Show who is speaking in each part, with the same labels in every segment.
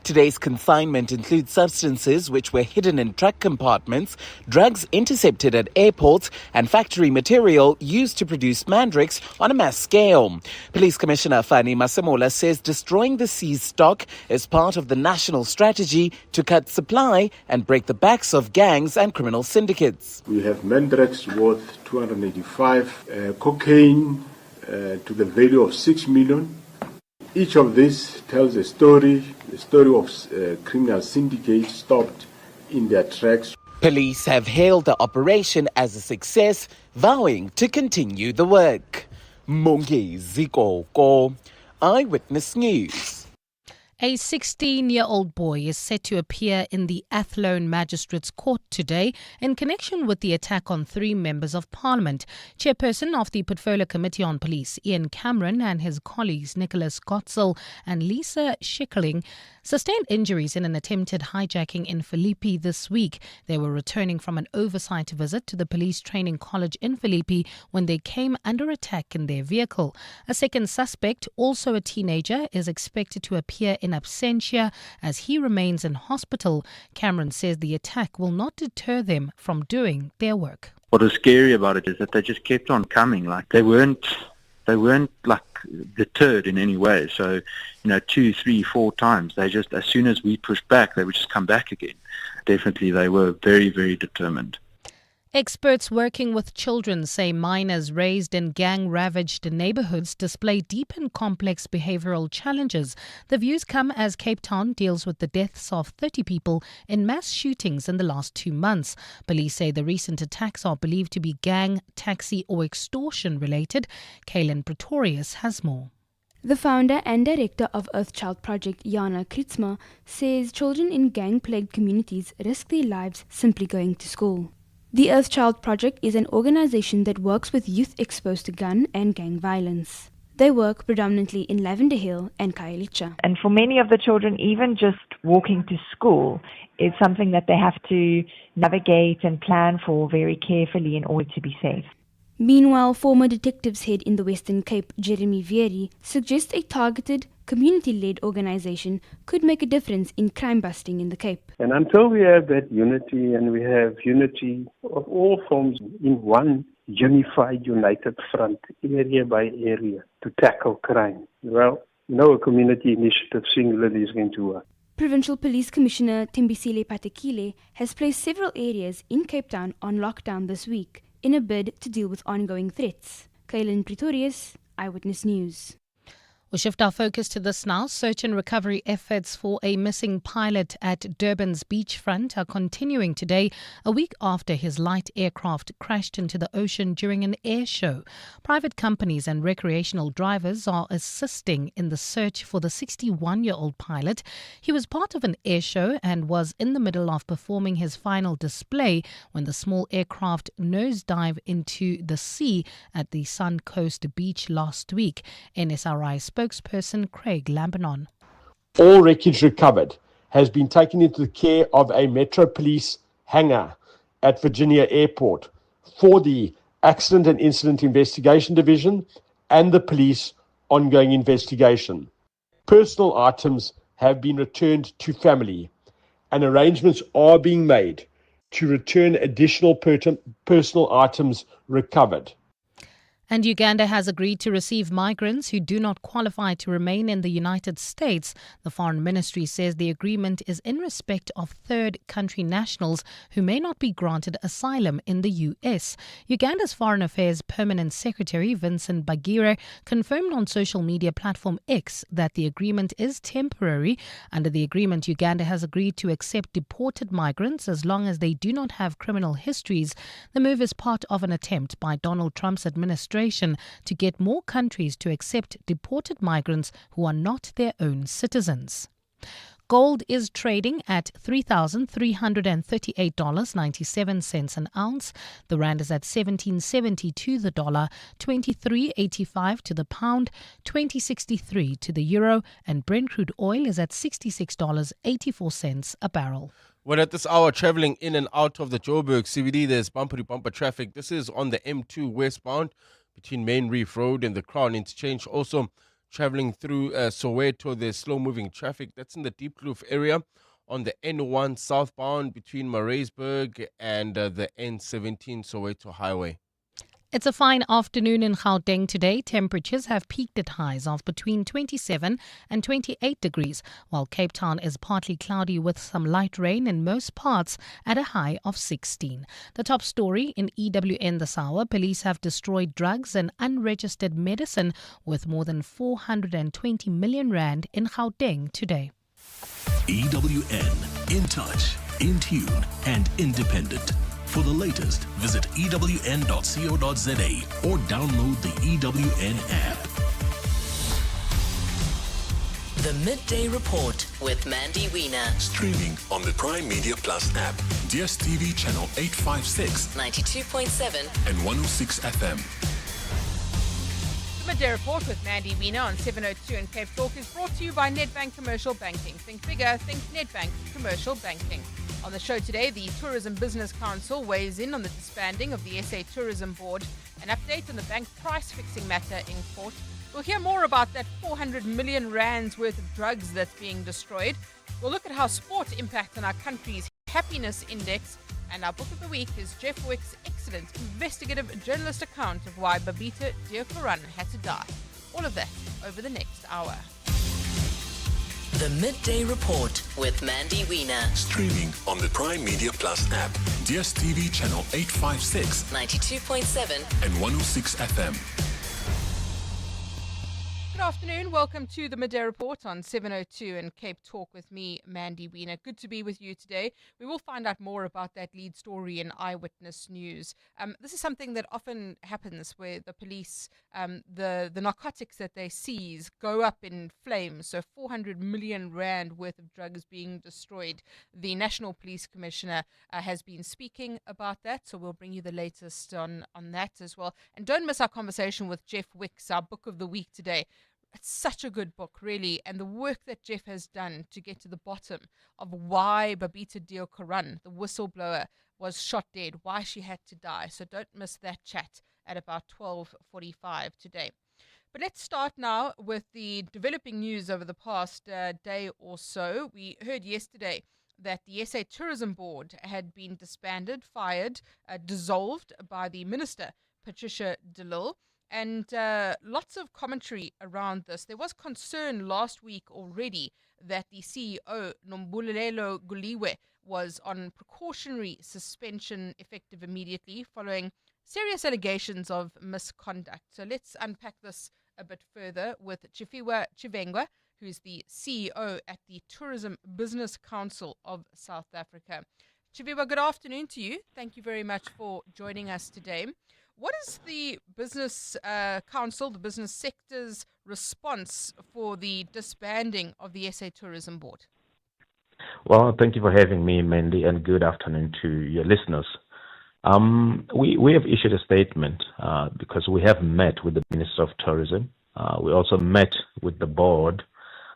Speaker 1: Today's consignment includes substances which were hidden in truck compartments, drugs intercepted at airports, and factory material used to produce mandrakes on a mass scale. Police Commissioner Fani Masemola says destroying the seized stock is part of the national strategy to cut supply and break the backs of gangs and criminal syndicates.
Speaker 2: We have mandrakes worth 285, cocaine to the value of 6 million. Each of these tells a story of criminal syndicates stopped in their tracks.
Speaker 1: Police have hailed the operation as a success, vowing to continue the work. Mongezi Koko, Eyewitness News.
Speaker 3: A 16-year-old boy is set to appear in the Athlone Magistrates Court today in connection with the attack on 3 members of Parliament. Chairperson of the Portfolio Committee on Police, Ian Cameron, and his colleagues Nicholas Gotzel and Lisa Schickling sustained injuries in an attempted hijacking in Philippi this week. They were returning from an oversight visit to the police training college in Philippi when they came under attack in their vehicle. A second suspect, also a teenager, is expected to appear in absentia as he remains in hospital. Cameron says the attack will not deter them from doing their work.
Speaker 4: What was scary about it is that they just kept on coming. Like they weren't like deterred in any way. So, 2, 3, 4 times, they just, as soon as we pushed back, they would just come back again. Definitely, they were very, very determined.
Speaker 3: Experts working with children say minors raised in gang-ravaged neighbourhoods display deep and complex behavioural challenges. The views come as Cape Town deals with the deaths of 30 people in mass shootings in the last 2 months. Police say the recent attacks are believed to be gang, taxi or extortion related. Kaylin Pretorius has more.
Speaker 5: The founder and director of Earthchild Project, Jana Kritsma, says children in gang-plagued communities risk their lives simply going to school. The Earthchild Project is an organization that works with youth exposed to gun and gang violence. They work predominantly in Lavender Hill and Khayelitsha.
Speaker 6: And for many of the children, even just walking to school is something that they have to navigate and plan for very carefully in order to be safe.
Speaker 5: Meanwhile, former detectives head in the Western Cape, Jeremy Vieri, suggests a targeted, community-led organization could make a difference in crime busting in the Cape.
Speaker 7: And until we have that unity, and we have unity of all forms in one unified, united front, area by area, to tackle crime, well, no community initiative singularly is going to work.
Speaker 5: Provincial Police Commissioner Tembisile Patekile has placed several areas in Cape Town on lockdown this week in a bid to deal with ongoing threats. Kaylin Pretorius, Eyewitness News.
Speaker 3: We'll shift our focus to this now. Search and recovery efforts for a missing pilot at Durban's beachfront are continuing today, a week after his light aircraft crashed into the ocean during an air show. Private companies and recreational drivers are assisting in the search for the 61-year-old pilot. He was part of an air show and was in the middle of performing his final display when the small aircraft nosedived into the sea at the Suncoast Beach last week. NSRI spokesperson Craig Lambinon.
Speaker 8: All wreckage recovered has been taken into the care of a Metro Police hangar at Virginia Airport for the Accident and Incident Investigation Division and the police ongoing investigation. Personal items have been returned to family and arrangements are being made to return additional personal items recovered.
Speaker 3: And Uganda has agreed to receive migrants who do not qualify to remain in the United States. The Foreign Ministry says the agreement is in respect of third country nationals who may not be granted asylum in the US. Uganda's Foreign Affairs Permanent Secretary Vincent Bagire confirmed on social media platform X that the agreement is temporary. Under the agreement, Uganda has agreed to accept deported migrants as long as they do not have criminal histories. The move is part of an attempt by Donald Trump's administration to get more countries to accept deported migrants who are not their own citizens. Gold is trading at $3,338.97 an ounce. The rand is at 17.70 to the dollar, 23.85 to the pound, 20.63 to the euro, and Brent crude oil is at $66.84 a barrel.
Speaker 9: Well, at this hour, traveling in and out of the Joburg CBD, there's bumper-to-bumper traffic. This is on the M2 westbound between Main Reef Road and the Crown Interchange. Also, traveling through Soweto. There's slow-moving traffic. That's in the Deep Kloof area on the N1 southbound between Maritzburg and the N17 Soweto Highway.
Speaker 3: It's a fine afternoon in Gauteng today. Temperatures have peaked at highs of between 27 and 28 degrees, while Cape Town is partly cloudy with some light rain in most parts at a high of 16. The top story in EWN this hour: police have destroyed drugs and unregistered medicine worth more than 420 million rand in Gauteng today.
Speaker 10: EWN, in touch, in tune and independent. For the latest, visit ewn.co.za or download the EWN app.
Speaker 11: The Midday Report with Mandy Wiener.
Speaker 10: Streaming on the Prime Media Plus app, DSTV channel 856,
Speaker 11: 92.7
Speaker 10: and 106 FM.
Speaker 12: The Midday Report with Mandy Wiener on 702 and Cape Talk is brought to you by Nedbank Commercial Banking. Think bigger, think Nedbank Commercial Banking. On the show today, the Tourism Business Council weighs in on the disbanding of the SA Tourism Board, an update on the bank price-fixing matter in court. We'll hear more about that 400 million rands worth of drugs that's being destroyed. We'll look at how sport impacts on our country's happiness index. And our book of the week is Jeff Wick's excellent investigative journalist account of why Babita Deokaran had to die. All of that over the next hour.
Speaker 11: The Midday Report with Mandy Wiener.
Speaker 10: Streaming on the Prime Media Plus app, DSTV channel 856,
Speaker 11: 92.7
Speaker 10: and 106 FM.
Speaker 12: Good afternoon. Welcome to the Midday Report on 702 and Cape Talk with me, Mandy Wiener. Good to be with you today. We will find out more about that lead story in Eyewitness News. This is something that often happens where the police, the narcotics that they seize go up in flames. So 400 million rand worth of drugs being destroyed. The National Police Commissioner has been speaking about that. So we'll bring you the latest on that as well. And don't miss our conversation with Jeff Wicks, our book of the week today. It's such a good book, really, and the work that Jeff has done to get to the bottom of why Babita Deokaran, the whistleblower, was shot dead, why she had to die. So don't miss that chat at about 12:45 today. But let's start now with the developing news over the past day or so. We heard yesterday that the SA Tourism Board had been disbanded, fired, dissolved by the Minister, Patricia de Lille. And lots of commentary around this. There was concern last week already that the CEO, Nombulelo Guliwe, was on precautionary suspension effective immediately following serious allegations of misconduct. So let's unpack this a bit further with Chifiwa Chivengwa, who's the CEO at the Tourism Business Council of South Africa. Chifiwa, good afternoon to you. Thank you very much for joining us today. What is the Business Council, the business sector's response for the disbanding of the SA Tourism Board?
Speaker 13: Well, thank you for having me, Mandy, and good afternoon to your listeners. We have issued a statement because we have met with the Minister of Tourism. We also met with the board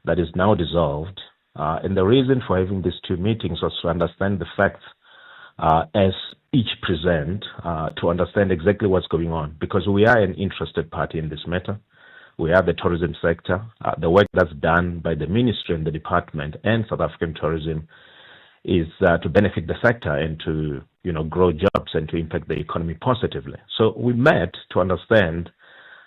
Speaker 13: that is now dissolved. And the reason for having these two meetings was to understand the facts as each present, to understand exactly what's going on, because we are an interested party in this matter. We are the tourism sector. The work that's done by the ministry and the department and South African tourism is to benefit the sector and to grow jobs and to impact the economy positively. So we met to understand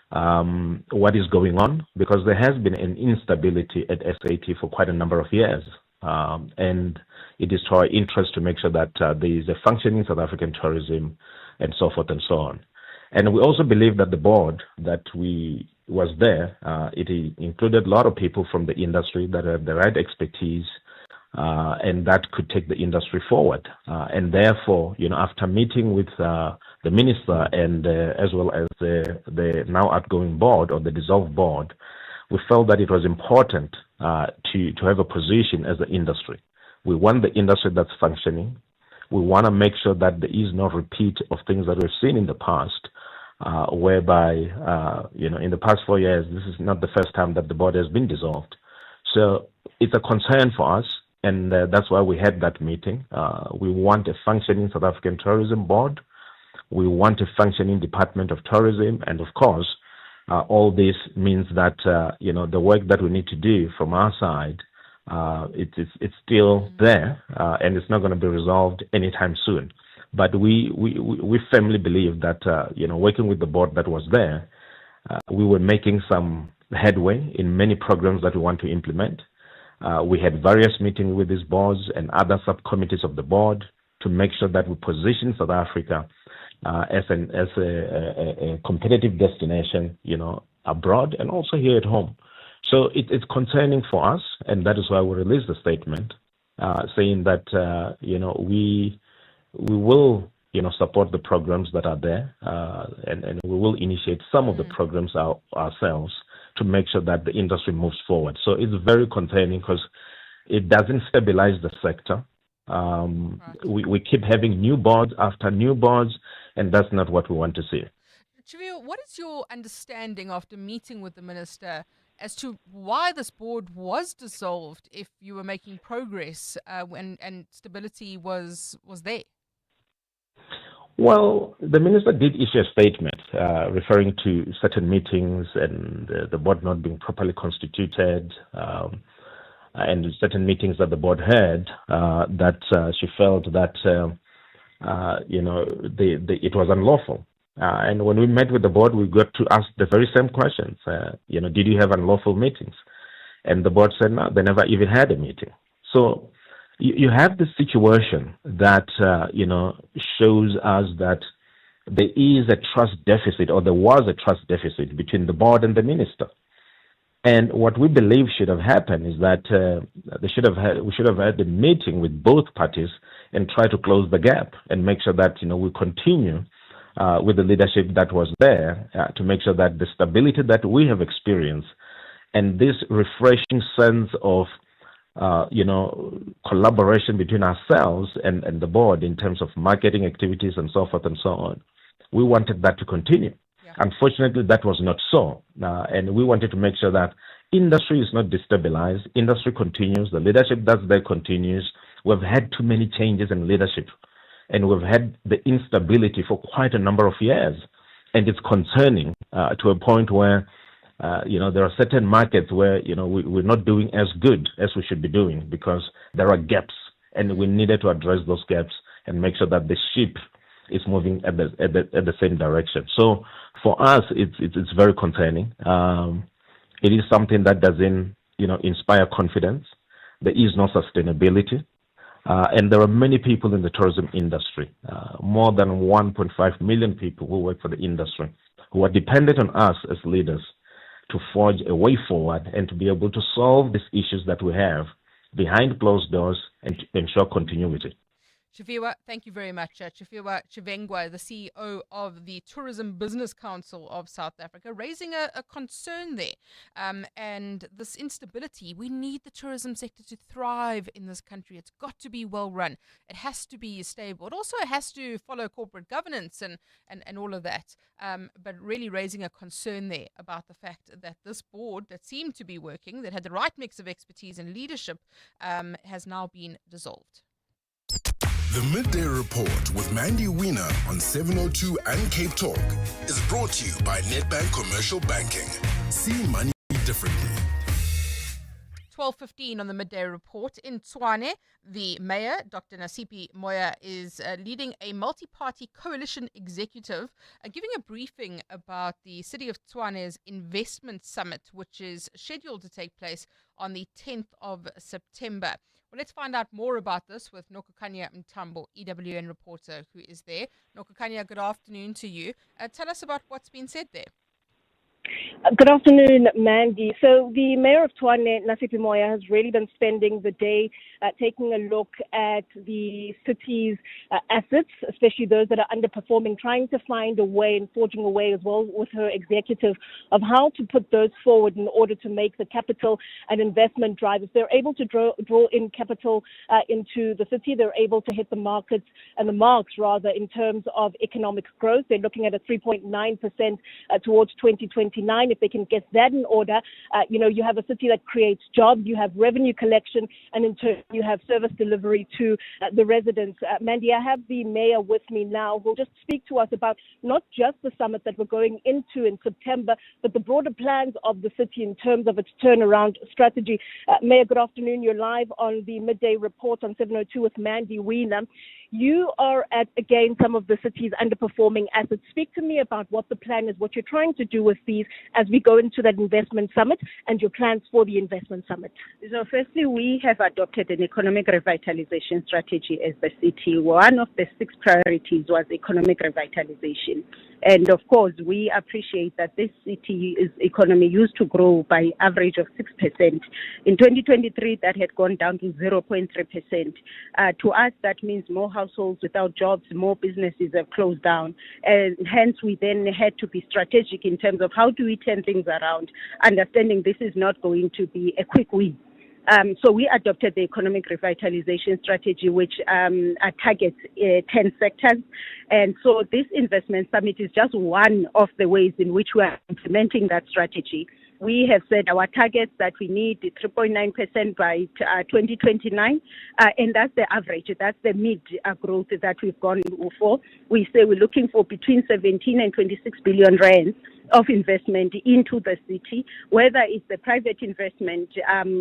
Speaker 13: what is going on, because there has been an instability at SAT for quite a number of years. And it is to our interest to make sure that there is a functioning South African tourism and so forth and so on. And we also believe that the board that was there, it included a lot of people from the industry that have the right expertise and that could take the industry forward. And therefore, after meeting with the minister and as well as the now outgoing board or the dissolved board, we felt that it was important to have a position as an industry. We want the industry that's functioning. We want to make sure that there is no repeat of things that we've seen in the past, whereby, in the past 4 years, this is not the first time that the board has been dissolved. So it's a concern for us, and that's why we had that meeting. We want a functioning South African Tourism Board. We want a functioning Department of Tourism, and of course, all this means that the work that we need to do from our side, it's still there, and it's not going to be resolved anytime soon. But we firmly believe that working with the board that was there, we were making some headway in many programs that we want to implement. We had various meetings with these boards and other subcommittees of the board to make sure that we position South Africa as a competitive destination, abroad and also here at home. So it's concerning for us, and that is why we released a statement saying that we will support the programs that are there, and we will initiate some of the programs ourselves to make sure that the industry moves forward. So it's very concerning because it doesn't stabilize the sector. We keep having new boards after new boards, and that's not what we want to see.
Speaker 12: Tshwane, what is your understanding after meeting with the minister as to why this board was dissolved if you were making progress and stability was there?
Speaker 13: Well, the minister did issue a statement referring to certain meetings and the board not being properly constituted, and certain meetings that the board had that she felt that it was unlawful. And when we met with the board, we got to ask the very same questions. Did you have unlawful meetings? And the board said no, they never even had a meeting. So you have this situation that shows us that there is a trust deficit, or there was a trust deficit between the board and the minister. And what we believe should have happened is that we should have had a meeting with both parties and try to close the gap and make sure that we continue with the leadership that was there to make sure that the stability that we have experienced and this refreshing sense of collaboration between ourselves and the board in terms of marketing activities and so forth and so on, we wanted that to continue. Yeah. Unfortunately, that was not so. And we wanted to make sure that industry is not destabilized, industry continues, the leadership that's there continues. We've had too many changes in leadership, and we've had the instability for quite a number of years. And it's concerning to a point where there are certain markets where we're not doing as good as we should be doing because there are gaps, and we needed to address those gaps and make sure that the ship is moving at the same direction. So for us, it's very concerning. It is something that doesn't inspire confidence. There is no sustainability. And there are many people in the tourism industry, more than 1.5 million people who work for the industry, who are dependent on us as leaders to forge a way forward and to be able to solve these issues that we have behind closed doors and to ensure continuity.
Speaker 12: Tshwane, thank you very much. Tshwane Chivengwa, the CEO of the Tourism Business Council of South Africa, raising a concern there. And this instability, we need the tourism sector to thrive in this country. It's got to be well run. It has to be stable. It also has to follow corporate governance and all of that. But really raising a concern there about the fact that this board that seemed to be working, that had the right mix of expertise and leadership, has now been dissolved.
Speaker 14: The Midday Report with Mandy Wiener on 702 and Cape Talk is brought to you by Nedbank Commercial Banking. See money differently.
Speaker 12: 12:15 on the Midday Report. In Tshwane, the mayor, Dr. Nasipi Moya, is leading a multi-party coalition executive, giving a briefing about the City of Tshwane's Investment Summit, which is scheduled to take place on the 10th of September. Well, let's find out more about this with Nokukanya Mtambo, EWN reporter, who is there. Nokukanya, good afternoon to you. Tell us about what's been said there.
Speaker 15: Good afternoon, Mandy. So the mayor of Tshwane, Nasipi Moya, has really been spending the day taking a look at the city's assets, especially those that are underperforming, trying to find a way and forging a way as well with her executive of how to put those forward in order to make the capital and investment drive. If they're able to draw in capital into the city, they're able to hit the markets and the marks, rather, in terms of economic growth. They're looking at a 3.9% towards 2020. 2029. If they can get that in order, you have a city that creates jobs, you have revenue collection, and in turn you have service delivery to the residents. Mandy, I have the mayor with me now who will just speak to us about not just the summit that we're going into in September, but the broader plans of the city in terms of its turnaround strategy. Mayor, good afternoon. You're live on the Midday Report on 702 with Mandy Wiener. You are at, again, some of the city's underperforming assets. Speak to me about what the plan is, what you're trying to do with these as we go into that investment summit and your plans for the investment summit.
Speaker 16: So firstly, we have adopted an economic revitalization strategy as the city. One of the 6 priorities was economic revitalization. And of course, we appreciate that this city's economy used to grow by average of 6%. In 2023, that had gone down to 0.3%. To us, that means more households without jobs, more businesses have closed down. And hence, we then had to be strategic in terms of how do we turn things around, understanding this is not going to be a quick win. So we adopted the economic revitalization strategy, which targets 10 sectors. And so this investment summit is just one of the ways in which we are implementing that strategy. We have said our targets that we need 3.9% by 2029, and that's the average. That's the mid growth that we've gone for. We say we're looking for between 17 and 26 billion rands of investment into the city, whether it's the private investment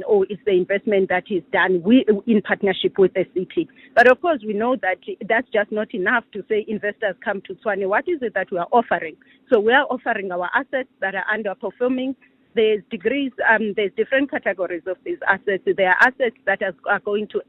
Speaker 16: or it's the investment that is done in partnership with the city. But of course, we know that that's just not enough to say investors come to Tshwane. What is it that we are offering? So we are offering our assets that are underperforming. There's degrees, there's different categories of these assets. There are assets that are going to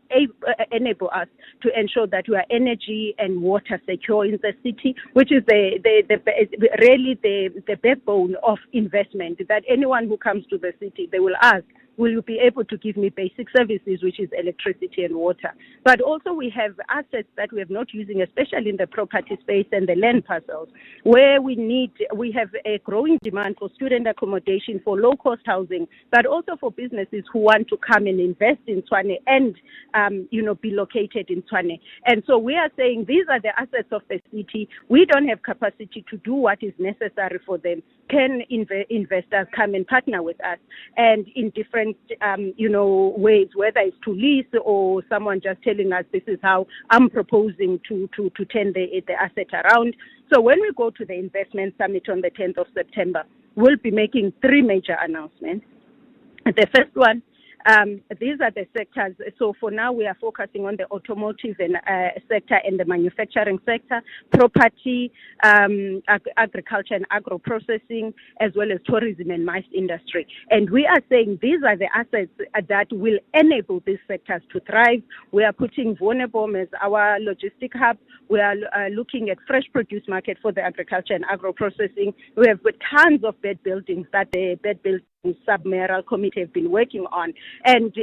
Speaker 16: enable us to ensure that we are energy and water secure in the city, which is really the backbone of investment, that anyone who comes to the city, they will ask, will you be able to give me basic services, which is electricity and water? But also we have assets that we are not using, especially in the property space and the land parcels, where we have a growing demand for student accommodation, for low-cost housing, but also for businesses who want to come and invest in Tshwane and, be located in Tshwane. And so we are saying these are the assets of the city. We don't have capacity to do what is necessary for them. Can investors come and partner with us? And in different, ways, whether it's to lease or someone just telling us this is how I'm proposing to turn the asset around. So when we go to the investment summit on the 10th of September, we'll be making 3 major announcements. The first one, these are the sectors. So for now, we are focusing on the automotive and sector and the manufacturing sector, property, agriculture and agro-processing, as well as tourism and MICE industry. And we are saying these are the assets that will enable these sectors to thrive. We are putting Vonebom as our logistic hub. We are looking at fresh produce market for the agriculture and agro-processing. We have tons of bed buildings that the bed building sub-mayoral committee have been working on. And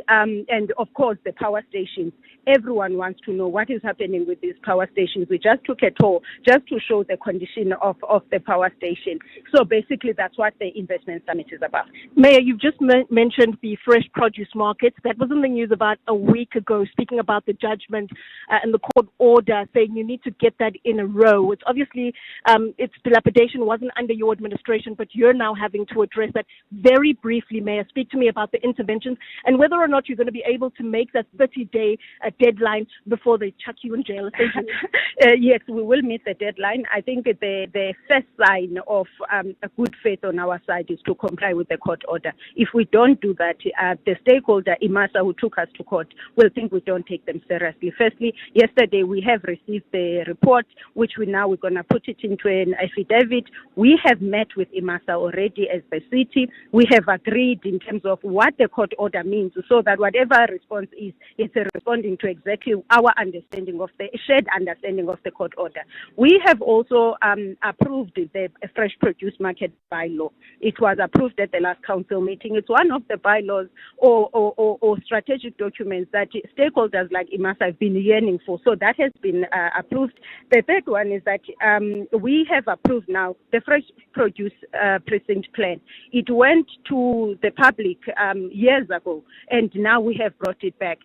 Speaker 16: of course, the power stations. Everyone wants to know what is happening with these power stations. We just took a tour just to show the condition of the power station. So basically, that's what the investment summit is about.
Speaker 15: Mayor, you've just mentioned the fresh produce markets. That was in the news about a week ago, speaking about the judgment and the court order saying you need to get that in a row. It's obviously, its dilapidation wasn't under your administration, but you're now having to address that. Very briefly, Mayor, speak to me about the interventions and whether or not you're going to be able to make that 30-day deadline before they chuck you in jail.
Speaker 16: Yes, we will meet the deadline. I think the first sign of a good faith on our side is to comply with the court order. If we don't do that, the stakeholder, IMASA, who took us to court, will think we don't take them seriously. Firstly, yesterday we have received the report, which we're going to put it into an affidavit. We have met with IMASA already as the city. We have agreed in terms of what the court order means, so that whatever response is, it's responding to exactly our understanding of the shared understanding of the court order. We have also approved the fresh produce market bylaw. It was approved at the last council meeting. It's one of the bylaws or strategic documents that stakeholders like IMASA have been yearning for. So that has been approved. The third one is that we have approved now the fresh produce precinct plan. It went to the public years ago, and now we have brought it back.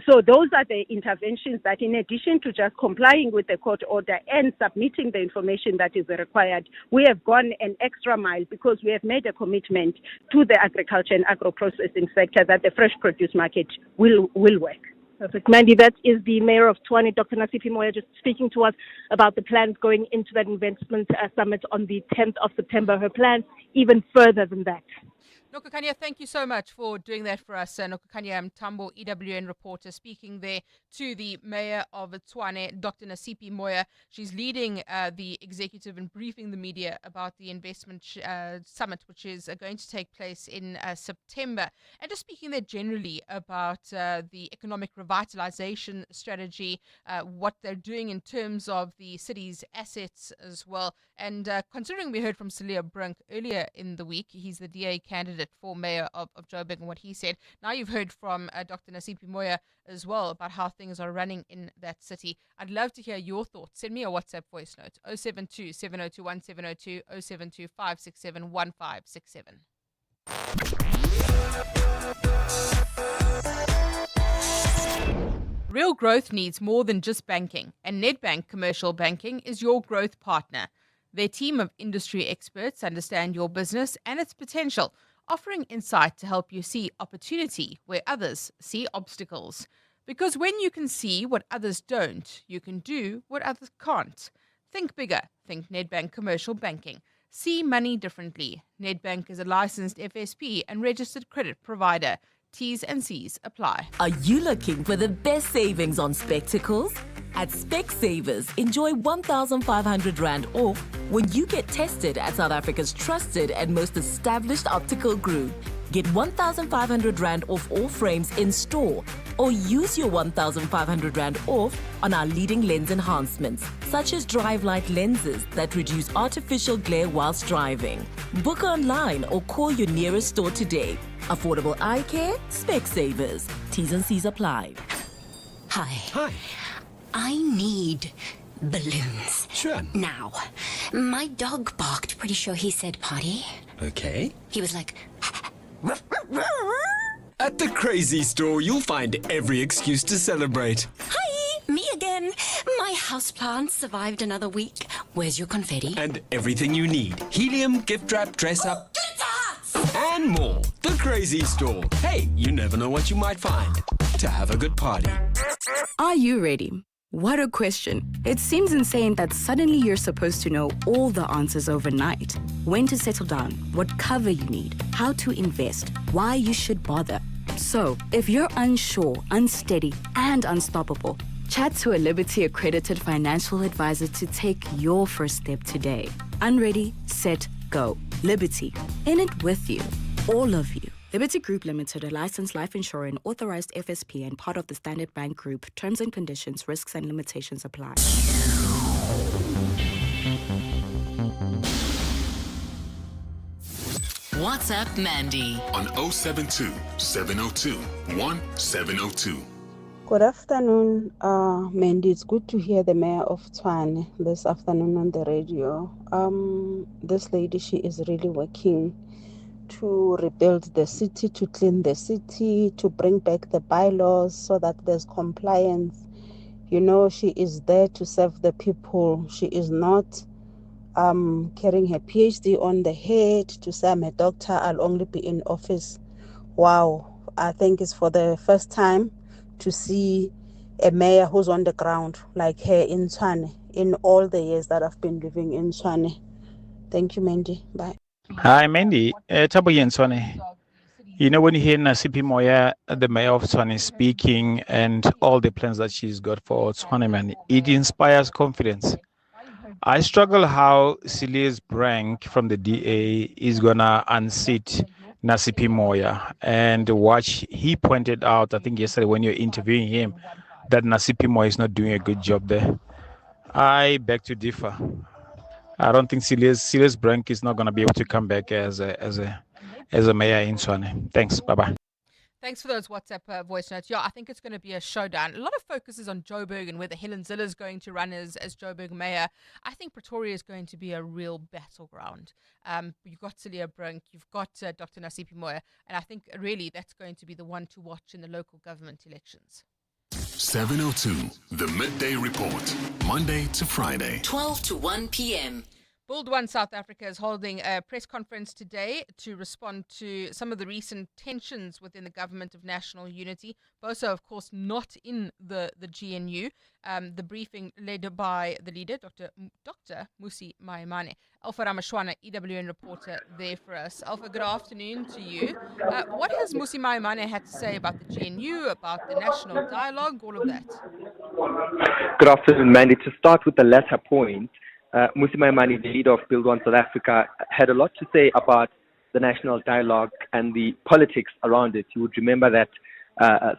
Speaker 16: So those are the interventions that, in addition to just complying with the court order and submitting the information that is required, we have gone an extra mile because we have made a commitment to the agriculture and agro-processing sector that the fresh produce market will work.
Speaker 15: Perfect. Mandy, that is the Mayor of Tshwane, Dr. Nasipi Moya, just speaking to us about the plans going into that investment summit on the 10th of September. Her plans even further than that.
Speaker 12: Nokukanya, thank you so much for doing that for us. Nokukanya Mtambo, EWN reporter, speaking there to the Mayor of Tshwane, Dr. Nasipi Moya. She's leading the executive and briefing the media about the investment summit, which is going to take place in September. And just speaking there generally about the economic revitalization strategy, what they're doing in terms of the city's assets as well. And considering we heard from Celia Brink earlier in the week, he's the DA candidate for mayor of Joburg, and what he said. Now you've heard from Dr. Nasipi Moya as well about how things are running in that city. I'd love to hear your thoughts. Send me a WhatsApp voice note, 072 702 1702, 072 567 1567. Real growth needs more than just banking, and Nedbank Commercial Banking is your growth partner. Their team of industry experts understand your business and its potential, offering insight to help you see opportunity where others see obstacles. Because when you can see what others don't, you can do what others can't. Think bigger. Think Nedbank Commercial Banking. See money differently. Nedbank is a licensed FSP and registered credit provider. T's and C's apply.
Speaker 17: Are you looking for the best savings on spectacles? At Specsavers, enjoy 1,500 Rand off when you get tested at South Africa's trusted and most established optical group. Get 1,500 Rand off all frames in store, or use your 1,500 Rand off on our leading lens enhancements, such as drive light lenses that reduce artificial glare whilst driving. Book online or call your nearest store today. Affordable eye care, Specsavers. T's and C's apply.
Speaker 18: Hi. I need balloons.
Speaker 19: Sure.
Speaker 18: Now, my dog barked. Pretty sure he said potty.
Speaker 19: Okay.
Speaker 18: He was like...
Speaker 19: At the Crazy Store, you'll find every excuse to celebrate.
Speaker 18: Hi, me again. My houseplant survived another week. Where's your confetti?
Speaker 19: And everything you need. Helium, gift wrap, dress up, and more. The Crazy Store. Hey, you never know what you might find. To have a good party.
Speaker 20: Are you ready? What a question. It seems insane that suddenly you're supposed to know all the answers overnight. When to settle down, what cover you need, how to invest, why you should bother. So, if you're unsure, unsteady, and unstoppable, chat to a Liberty accredited financial advisor to take your first step today. Unready, set, go. Liberty. In it with you. All of you. Liberty Group Limited, a licensed life insurer and authorized FSP and part of the Standard Bank Group. Terms and conditions, risks and limitations apply.
Speaker 11: WhatsApp Mandy
Speaker 14: on 072 702 1702.
Speaker 21: Good afternoon, Mandy. It's good to hear the mayor of Tshwane this afternoon on the radio. This lady, she is really working to rebuild the city, to clean the city, to bring back the bylaws so that there's compliance. You know, she is there to serve the people. She is not carrying her PhD on the head to say, I'm a doctor, I'll only be in office. Wow, I think it's for the first time to see a mayor who's on the ground like her in Tshwane in all the years that I've been living in Tshwane. Thank you, Mandy. Bye.
Speaker 22: Hi, Mandy. Tabuyen Tshwane. You know, when you hear Nasipi Moya, the mayor of Tshwane, speaking and all the plans that she's got for Tshwane, man, it inspires confidence. I struggle how Silas Brank from the DA is going to unseat Nasipi Moya and watch. He pointed out, I think yesterday when you're interviewing him, that Nasipi Moya is not doing a good job there. I beg to differ. I don't think Silas Brank is not going to be able to come back as a mayor in Tshwane. Thanks. Bye-bye.
Speaker 12: Thanks for those WhatsApp voice notes. Yeah, I think it's going to be a showdown. A lot of focus is on Joburg and whether Helen Zille is going to run as Joburg mayor. I think Pretoria is going to be a real battleground. You've got Celia Brink, you've got Dr. Nasipi Moya, and I think really that's going to be the one to watch in the local government elections.
Speaker 14: 702, the Midday Report, Monday to Friday.
Speaker 11: 12 to 1 p.m.
Speaker 12: Build One South Africa is holding a press conference today to respond to some of the recent tensions within the Government of National Unity. Both are, of course, not in the GNU. The briefing led by the leader, Dr. Mmusi Maimane. Alpha Ramashwana, EWN reporter, there for us. Alpha, good afternoon to you. What has Mmusi Maimane had to say about the GNU, about the national dialogue, all of that?
Speaker 1: Good afternoon, Mandy. To start with the latter point, Mmusi Maimane, the leader of Build One South Africa, had a lot to say about the national dialogue and the politics around it. You would remember that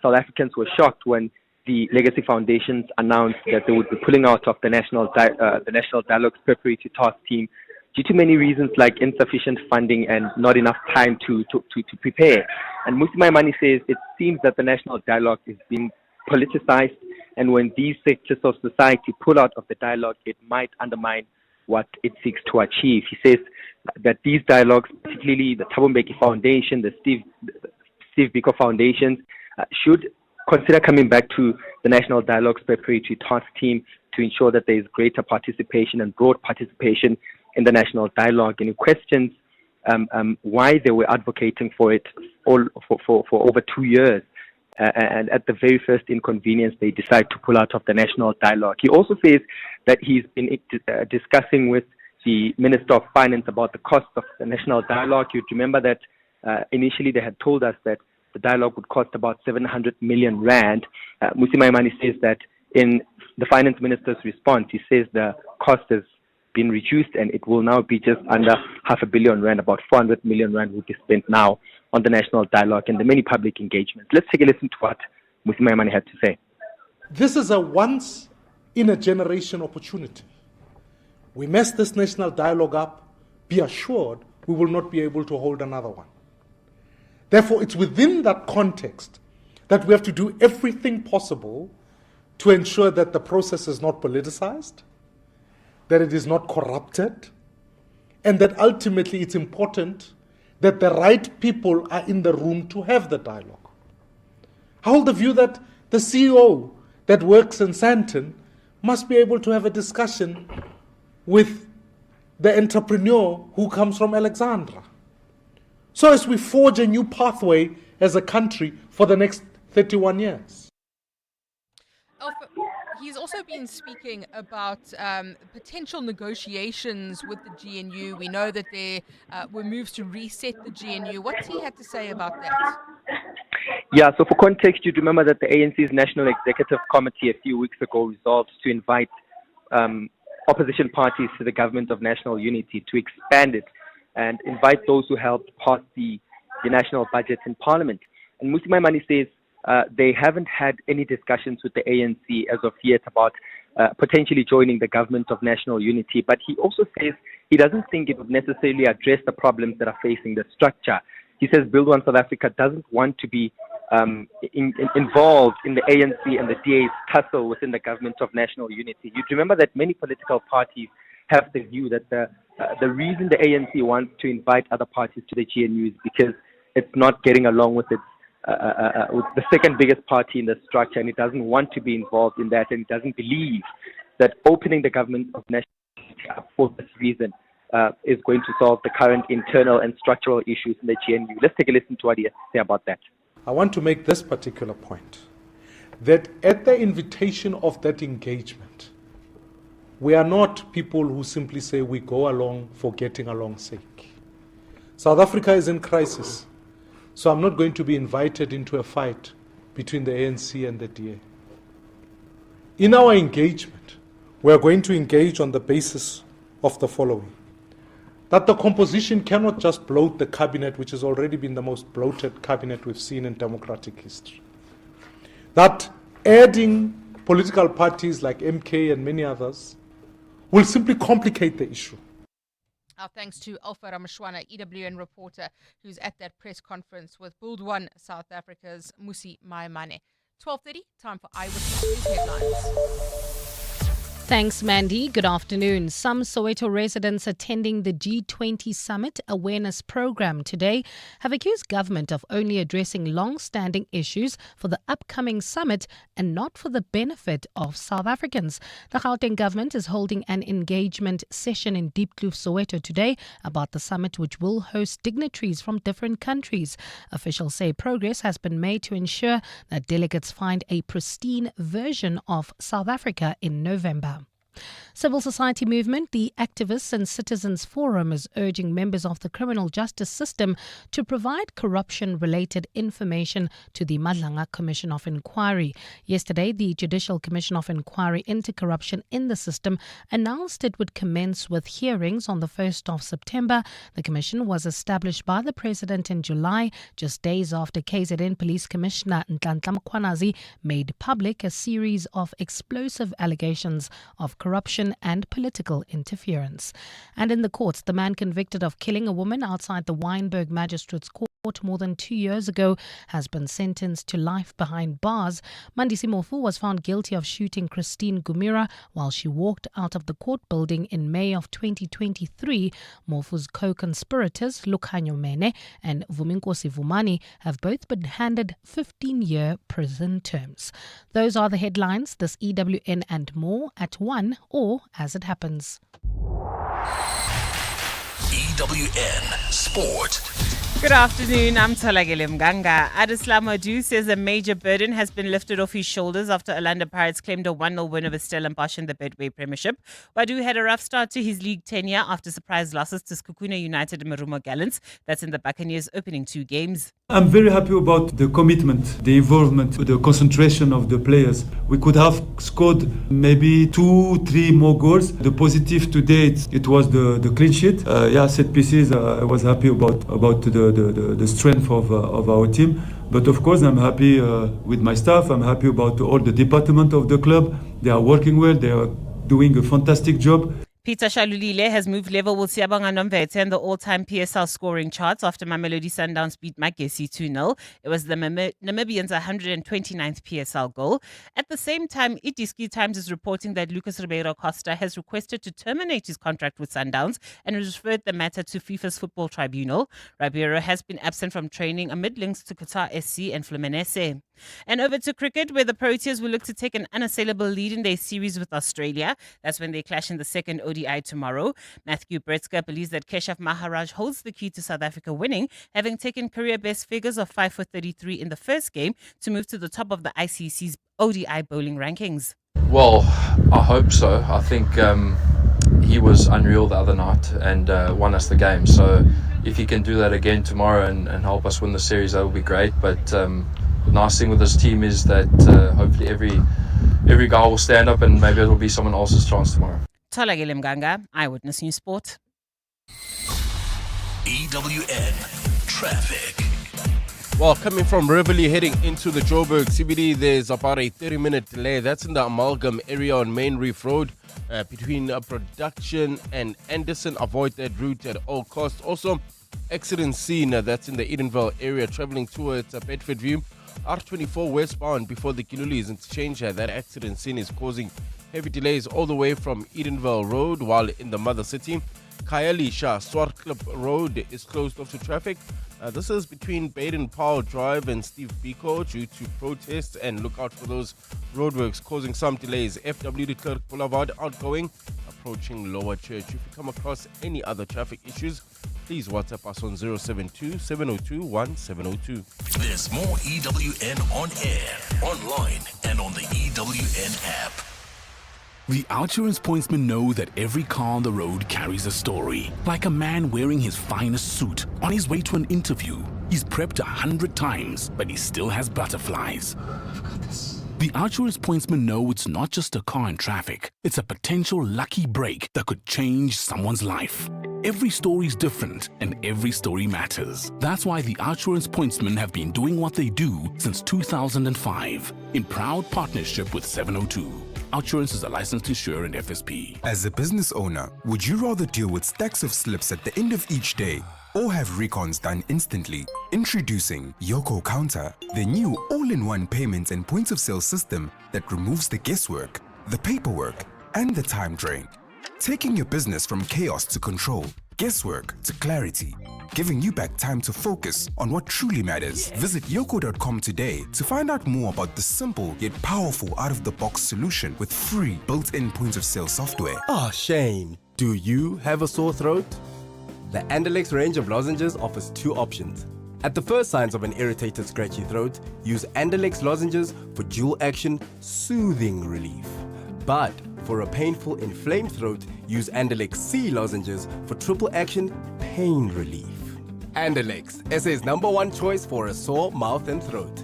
Speaker 1: South Africans were shocked when the Legacy Foundations announced that they would be pulling out of the National Dialogue's preparatory task team due to many reasons like insufficient funding and not enough time to prepare. And Mmusi Maimane says it seems that the national dialogue is being politicized, and when these sectors of society pull out of the dialogue, it might undermine what it seeks to achieve. He says that these dialogues, particularly the Thabo Mbeki Foundation, the Steve Biko Foundations, should consider coming back to the National Dialogue's preparatory task team to ensure that there is greater participation and broad participation in the national dialogue. And he questions why they were advocating for it for over 2 years. And at the very first inconvenience, they decide to pull out of the national dialogue. He also says that he's been discussing with the Minister of Finance about the cost of the national dialogue. You'd remember that initially they had told us that the dialogue would cost about 700 million rand. Mmusi Maimane says that in the Finance Minister's response, he says the cost has been reduced and it will now be just under 500 million rand, about 400 million rand will be spent now on the national dialogue and the many public engagements. Let's take a listen to what Mmusi Maimane had to say.
Speaker 2: This is a once-in-a-generation opportunity. We mess this national dialogue up, be assured we will not be able to hold another one. Therefore, it's within that context that we have to do everything possible to ensure that the process is not politicized, that it is not corrupted, and that ultimately it's important that the right people are in the room to have the dialogue. I hold the view that the CEO that works in Sandton must be able to have a discussion with the entrepreneur who comes from Alexandra, so as we forge a new pathway as a country for the next 31 years.
Speaker 12: He's also been speaking about potential negotiations with the GNU. We know that there were moves to reset the GNU. What's he had to say about that?
Speaker 1: Yeah, so for context, you'd remember that the ANC's National Executive Committee a few weeks ago resolved to invite opposition parties to the Government of National Unity to expand it and invite those who helped pass the national budget in Parliament. And Mmusi Maimane says they haven't had any discussions with the ANC as of yet about potentially joining the Government of National Unity. But he also says he doesn't think it would necessarily address the problems that are facing the structure. He says Build One South Africa doesn't want to be involved in the ANC and the DA's tussle within the Government of National Unity. You'd remember that many political parties have the view that the reason the ANC wants to invite other parties to the GNU is because it's not getting along with its with the second biggest party in the structure, and it doesn't want to be involved in that, and it doesn't believe that opening the Government of National Unity up for this reason is going to solve the current internal and structural issues in the GNU. Let's take a listen to what he has to say about that.
Speaker 2: I want to make this particular point, that at the invitation of that engagement, we are not people who simply say we go along for getting along's sake. South Africa is in crisis, so I'm not going to be invited into a fight between the ANC and the DA. In our engagement, we are going to engage on the basis of the following: that the composition cannot just bloat the cabinet, which has already been the most bloated cabinet we've seen in democratic history. That adding political parties like MK and many others will simply complicate the issue.
Speaker 12: Our thanks to Alpha Ramashwana, EWN reporter, who's at that press conference with Build One South Africa's Musi Maimane. 12:30, time for Eyewitness News headlines.
Speaker 3: Thanks, Mandy. Good afternoon. Some Soweto residents attending the G20 Summit Awareness Program today have accused government of only addressing long-standing issues for the upcoming summit and not for the benefit of South Africans. The Gauteng government is holding an engagement session in Diepkloof, Soweto today about the summit, which will host dignitaries from different countries. Officials say progress has been made to ensure that delegates find a pristine version of South Africa in November. Civil society movement, the Activists and Citizens Forum, is urging members of the criminal justice system to provide corruption-related information to the Madlanga Commission of Inquiry. Yesterday, the Judicial Commission of Inquiry into Corruption in the System announced it would commence with hearings on the 1st of September. The commission was established by the President in July, just days after KZN Police Commissioner Nhlanhla Mkhwanazi made public a series of explosive allegations of corruption and political interference. And in the courts, the man convicted of killing a woman outside the Wynberg Magistrates Court more than 2 years ago has been sentenced to life behind bars. Mandisi Mofu was found guilty of shooting Christine Gumira while she walked out of the court building in May of 2023. Mofu's co-conspirators, Lukhanyo Mene and Vuminkosi Vumani, have both been handed 15-year prison terms. Those are the headlines. This EWN and more at 1 or as it happens.
Speaker 10: EWN Sport.
Speaker 4: Good afternoon, I'm Tolagile Mganga. Adeslam Adu says a major burden has been lifted off his shoulders after Orlando Pirates claimed a 1-0 win over Stellenbosch in the Betway Premiership. Wadu had a rough start to his league tenure after surprise losses to Sekhukhune United and Marumo Gallants. That's in the Buccaneers' opening 2 games.
Speaker 6: I'm very happy about the commitment, the involvement, the concentration of the players. We could have scored maybe 2-3 more goals. The positive today, it was the clean sheet. Set pieces, I was happy about the strength of our team. But of course, I'm happy with my staff. I'm happy about all the department of the club. They are working well. They are doing a fantastic job.
Speaker 4: Peter Shalulile has moved level with Siyabonga Nomvete in the all-time PSL scoring charts after Mamelodi Sundowns beat Magesi 2-0. It was the Namibians' 129th PSL goal. At the same time, Itiski Times is reporting that Lucas Ribeiro Costa has requested to terminate his contract with Sundowns and has referred the matter to FIFA's Football Tribunal. Ribeiro has been absent from training amid links to Qatar SC and Fluminense. And over to cricket, where the Proteas will look to take an unassailable lead in their series with Australia. That's when they clash in the second ODI tomorrow. Matthew Bretzker believes that Keshav Maharaj holds the key to South Africa winning, having taken career best figures of 5 for 33 in the first game to move to the top of the ICC's ODI bowling rankings.
Speaker 23: Well, I hope so. I think he was unreal the other night and won us the game. So if he can do that again tomorrow and help us win the series, that would be great. But the nice thing with this team is that hopefully every guy will stand up and maybe it'll be someone else's chance tomorrow.
Speaker 4: Tolagile Mganga, Eyewitness News Sport.
Speaker 10: EWN Traffic.
Speaker 9: Well, coming from Rivoli heading into the Joburg CBD, there's about a 30-minute delay. That's in the Amalgam area on Main Reef Road between Production and Anderson. Avoid that route at all costs. Also, accident scene that's in the Edenville area traveling towards Bedford View. R24 westbound before the Kilulis interchange. That accident scene is causing heavy delays all the way from Edenville Road, while in the mother city, Khayeli Shah Swartklip Road is closed off to traffic. This is between Baden Powell Drive and Steve Biko due to protests, and look out for those roadworks causing some delays. FW de Klerk Boulevard outgoing, approaching Lower Church. If you come across any other traffic issues, please WhatsApp us on 072-702-1702.
Speaker 10: There's more EWN on air, online, and on the EWN app. The Outsurance pointsmen know that every car on the road carries a story. Like a man wearing his finest suit on his way to an interview. He's prepped 100 times, but he still has butterflies. The Outsurance pointsmen know it's not just a car in traffic. It's a potential lucky break that could change someone's life. Every story's different, and every story matters. That's why the Outsurance pointsmen have been doing what they do since 2005, in proud partnership with 702. Outsurance is a licensed insurer and FSP.
Speaker 14: As a business owner, would you rather deal with stacks of slips at the end of each day or have recons done instantly? Introducing Yoko Counter, the new all-in-one payments and points of sale system that removes the guesswork, the paperwork, and the time drain. Taking your business from chaos to control, guesswork to clarity, giving you back time to focus on what truly matters. Visit yoko.com today to find out more about the simple yet powerful out-of-the-box solution with free built-in point of sale software.
Speaker 5: Oh, Shane, do you have a sore throat? The Andalex range of lozenges offers two options. At the first signs of an irritated, scratchy throat, use Andalex lozenges for dual-action, soothing relief. But for a painful, inflamed throat, use Andalex C lozenges for triple-action, pain relief. Andalex, SA's #1 choice for a sore mouth and throat.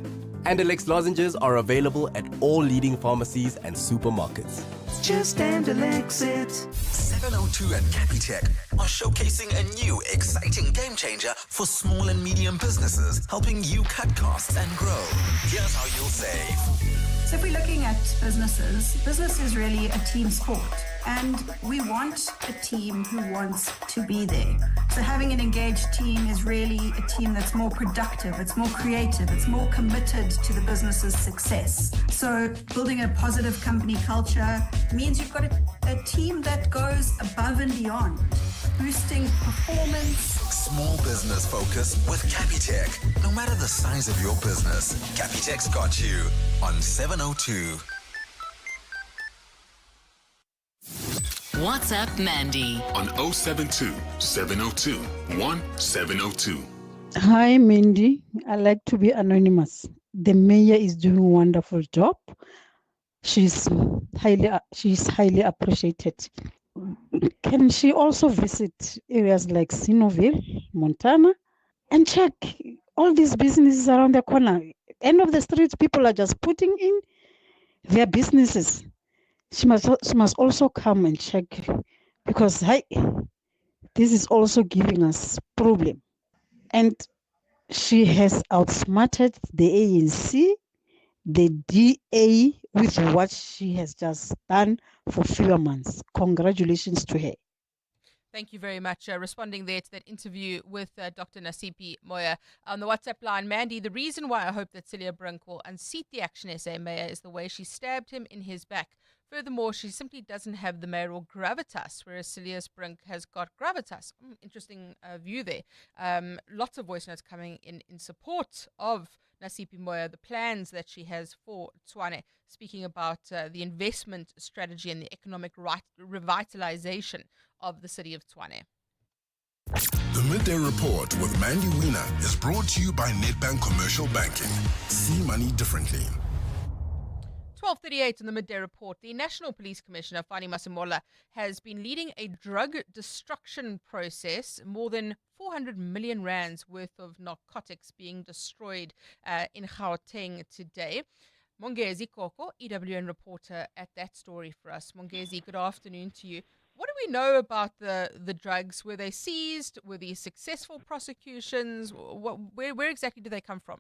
Speaker 5: Andalex lozenges are available at all leading pharmacies and supermarkets.
Speaker 7: Just Andalex it. 702 and Capitec are showcasing a new, exciting game changer for small and medium businesses, helping you cut costs and grow. Here's how you'll save.
Speaker 8: So if we're looking at businesses, business is really a team sport. And we want a team who wants to be there. So having an engaged team is really a team that's more productive, it's more creative, it's more committed to the business's success. So building a positive company culture means you've got a team that goes above and beyond, boosting performance.
Speaker 7: Small business focus with Capitec. No matter the size of your business, Capitec's got you on 702.
Speaker 11: WhatsApp Mandy
Speaker 10: on 072 702 1702.
Speaker 24: Hi, Mandy. I like to be anonymous. The mayor is doing a wonderful job. She's highly appreciated. Can she also visit areas like Sinoville, Montana, and check all these businesses around the corner? End of the street, people are just putting in their businesses. She must also come and check, because this is also giving us problem. And she has outsmarted the ANC, the DA, with what she has just done for few months. Congratulations to her.
Speaker 12: Thank you very much. Responding there to that interview with Dr. Nasipi Moya on the WhatsApp line. Mandy, the reason why I hope that Celia Brink will unseat the Action SA mayor is the way she stabbed him in his back. Furthermore, she simply doesn't have the mayoral gravitas, whereas Celia Brink has got gravitas. Interesting view there. Lots of voice notes coming in support of Nasipi Moya, the plans that she has for Tshwane, speaking about the investment strategy and the economic revitalization of the city of Tshwane.
Speaker 14: The Midday Report with Mandy Wiener is brought to you by Nedbank Commercial Banking. See money differently.
Speaker 12: 12:38 in the Midday Report. The National Police Commissioner, Fani Masemola, has been leading a drug destruction process. More than 400 million rands worth of narcotics being destroyed in Gauteng today. Mongezi Koko, EWN reporter at that story for us. Mongezi, good afternoon to you. What do we know about the drugs? Were they seized? Were these successful prosecutions? Where exactly do they come from?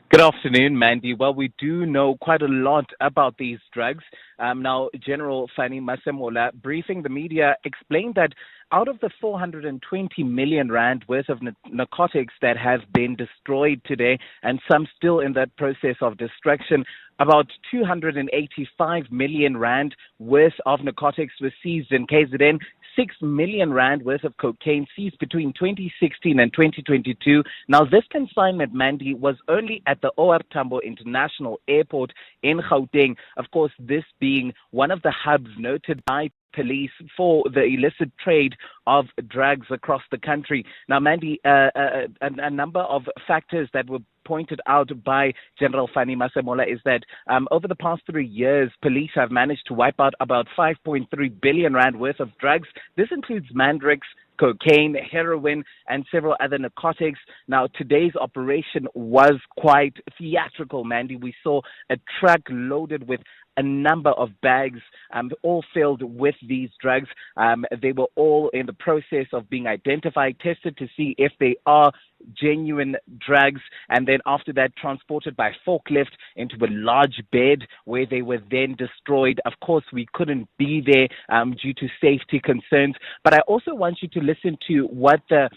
Speaker 25: Good afternoon, Mandy. Well, we do know quite a lot about these drugs. Now, General Fani Masemola, briefing the media, explained that out of the 420 million rand worth of narcotics that have been destroyed today, and some still in that process of destruction, about 285 million rand worth of narcotics were seized in KZN. 6 million rand worth of cocaine seized between 2016 and 2022. Now, this consignment, Mandy, was only at the OR Tambo International Airport in Gauteng. Of course, this being one of the hubs noted by police for the illicit trade of drugs across the country. Now, Mandy, a number of factors that were pointed out by General Fani Masemola is that over the past 3 years, police have managed to wipe out about 5.3 billion rand worth of drugs. This includes mandrakes, cocaine, heroin, and several other narcotics. Now, today's operation was quite theatrical, Mandy. We saw a truck loaded with a number of bags, all filled with these drugs. They were all in the process of being identified, tested to see if they are genuine drugs, and then after that transported by forklift into a large bed where they were then destroyed. Of course, we couldn't be there due to safety concerns, but I also want you to listen to what the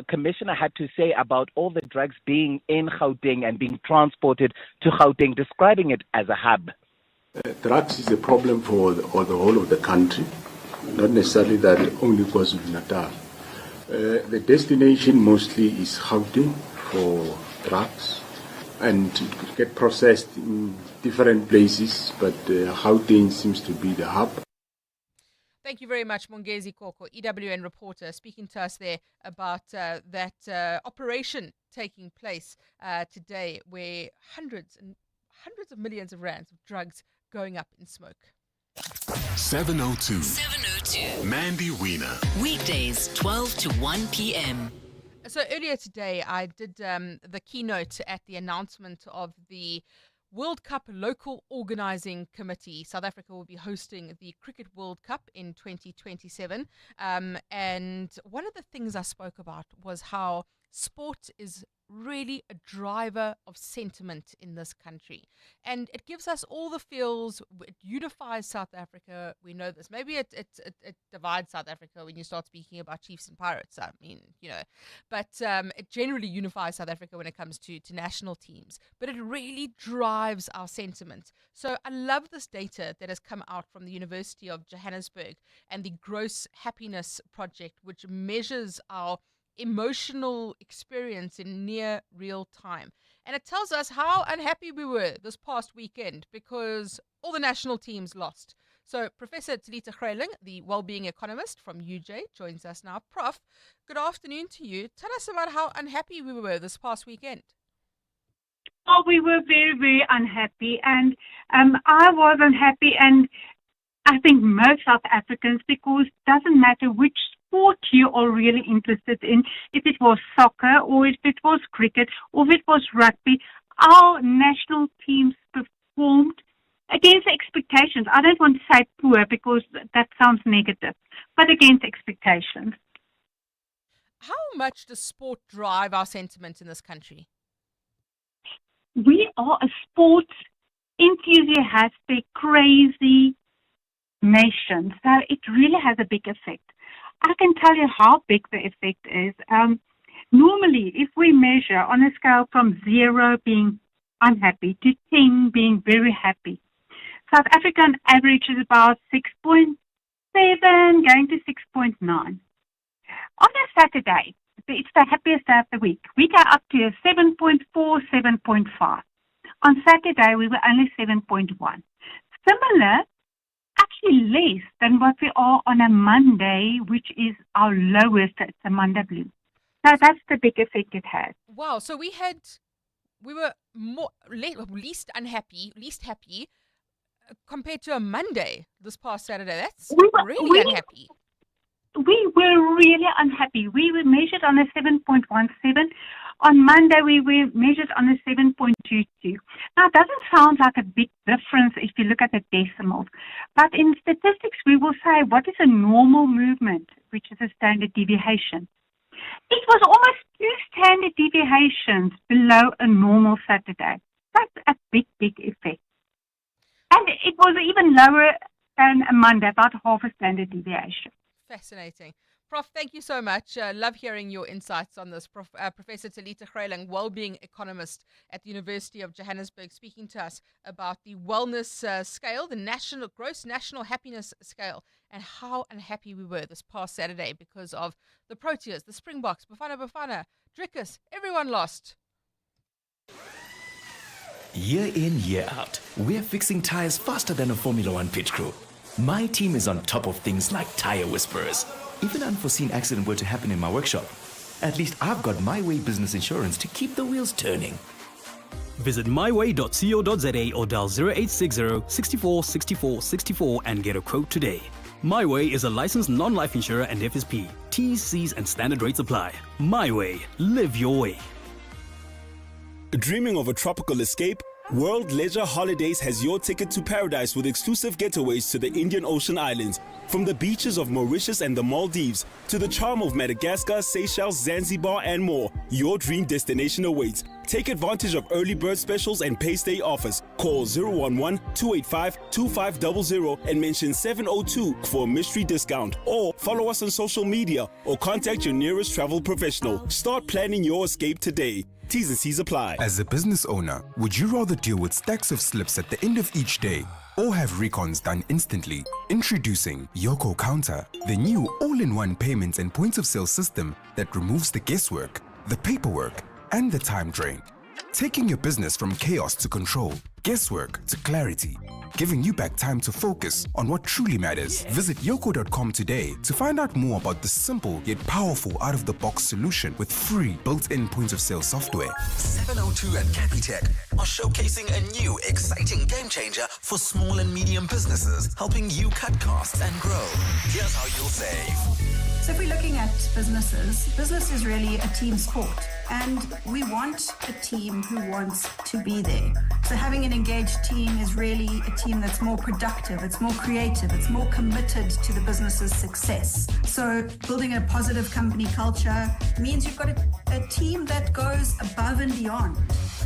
Speaker 25: commissioner had to say about all the drugs being in Gauteng and being transported to Gauteng, describing it as a hub.
Speaker 13: Drugs is a problem for the whole of the country, not necessarily that only KwaZulu-Natal. The destination mostly is Gauteng for drugs, and it get processed in different places, but Gauteng seems to be the hub.
Speaker 12: Thank you very much, Mongezi Koko, EWN reporter, speaking to us there about that operation taking place today, where hundreds of millions of rands of drugs going up in smoke.
Speaker 10: 702. Mandy Wiener.
Speaker 11: Weekdays, 12 to 1 p.m.
Speaker 12: So earlier today, I did the keynote at the announcement of the World Cup Local Organising Committee. South Africa will be hosting the Cricket World Cup in 2027. And one of the things I spoke about was how sport is really a driver of sentiment in this country. And it gives us all the feels. It unifies South Africa. We know this. Maybe it divides South Africa when you start speaking about Chiefs and Pirates. I mean, but it generally unifies South Africa when it comes to national teams. But it really drives our sentiment. So I love this data that has come out from the University of Johannesburg and the Gross Happiness Project, which measures our emotional experience in near real time. And it tells us how unhappy we were this past weekend because all the national teams lost. So Professor Tshwane Greyling, the well-being economist from UJ, joins us now. Prof, good afternoon to you. Tell us about how unhappy we were this past weekend.
Speaker 15: Oh, we were very, very unhappy. And I was unhappy, and I think most South Africans, because it doesn't matter which sport you are really interested in, if it was soccer or if it was cricket or if it was rugby, our national teams performed against expectations. I don't want to say poor because that sounds negative, but against expectations.
Speaker 12: How much does sport drive our sentiment in this country?
Speaker 15: We are a sports enthusiastic, crazy nation, so it really has a big effect. I can tell you how big the effect is. Normally, if we measure on a scale from 0 being unhappy to 10 being very happy, South African average is about 6.7 going to 6.9. On a Saturday, it's the happiest day of the week. We go up to a 7.4, 7.5. On Saturday, we were only 7.1. Similar, actually less than what we are on a Monday, which is our lowest. It's a Monday blue. So that's the big effect it has.
Speaker 12: Wow. So we were least happy compared to a Monday this past Saturday. That's really unhappy.
Speaker 15: We were really unhappy. We were measured on a 7.17. On Monday, we were measured on a 7.22. Now, it doesn't sound like a big difference if you look at the decimals. But in statistics, we will say what is a normal movement, which is a standard deviation. It was almost 2 standard deviations below a normal Saturday. That's a big, big effect. And it was even lower than a Monday, about half a standard deviation.
Speaker 12: Fascinating. Prof, thank you so much. Love hearing your insights on this. Professor Tshwane Greyling, well-being economist at the University of Johannesburg, speaking to us about the wellness scale, the gross national happiness scale, and how unhappy we were this past Saturday because of the Proteas, the Springboks, Bafana, Drickus, everyone lost.
Speaker 16: Year in, year out, we're fixing tires faster than a Formula One pit crew. My team is on top of things like tire whisperers. If an unforeseen accident were to happen in my workshop, at least I've got My Way business insurance to keep the wheels turning.
Speaker 17: Visit myway.co.za or dial 0860 64 64 64 and get a quote today. My Way is a licensed non-life insurer and FSP. T's, C's and standard rates apply. My Way. Live your way.
Speaker 18: Dreaming of a tropical escape? World Leisure Holidays has your ticket to paradise with exclusive getaways to the Indian Ocean Islands. From the beaches of Mauritius and the Maldives to the charm of Madagascar, Seychelles, Zanzibar and more, your dream destination awaits. Take advantage of early bird specials and pay stay offers. Call 011-285-2500 and mention 702 for a mystery discount. Or follow us on social media or contact your nearest travel professional. Start planning your escape today. T's and C's apply.
Speaker 14: As a business owner, would you rather deal with stacks of slips at the end of each day or have recons done instantly? Introducing Yoko Counter, the new all-in-one payments and points of sale system that removes the guesswork, the paperwork, and the time drain. Taking your business from chaos to control, guesswork to clarity, giving you back time to focus on what truly matters. Visit yoko.com today to find out more about the simple yet powerful out-of-the-box solution with free built-in point of sale software.
Speaker 7: 702 and Capitec are showcasing a new exciting game changer for small and medium businesses, helping you cut costs and grow. Here's how you'll save.
Speaker 8: So if we're looking at business is really a team sport, and we want a team who wants to be there. So having an engaged team is really a team that's more productive, it's more creative, it's more committed to the business's success. So building a positive company culture means you've got a team that goes above and beyond,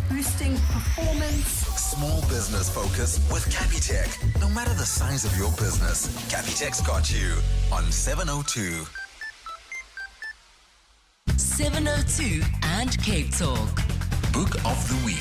Speaker 8: boosting performance.
Speaker 7: Small business focus with Capitec. No matter the size of your business, Capitec's got you on 702.
Speaker 11: 702 and Cape Talk.
Speaker 7: Book of the Week.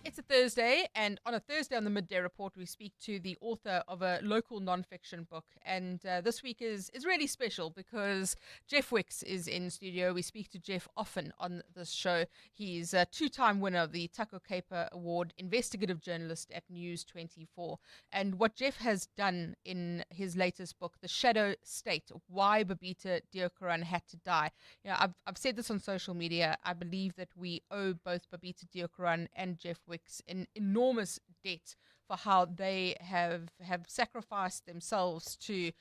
Speaker 12: It's a Thursday, and on a Thursday on the Midday Report, we speak to the author of a local non-fiction book. And this week is really special because Jeff Wicks is in studio. We speak to Jeff often on this show. He's a two-time winner of the Taco Caper Award, investigative journalist at News 24. And what Jeff has done in his latest book, The Shadow State, Why Babita Deokaran Had to Die. You know, I've said this on social media. I believe that we owe both Babita Deokaran and Jeff Wicks an enormous debt for how they have sacrificed themselves to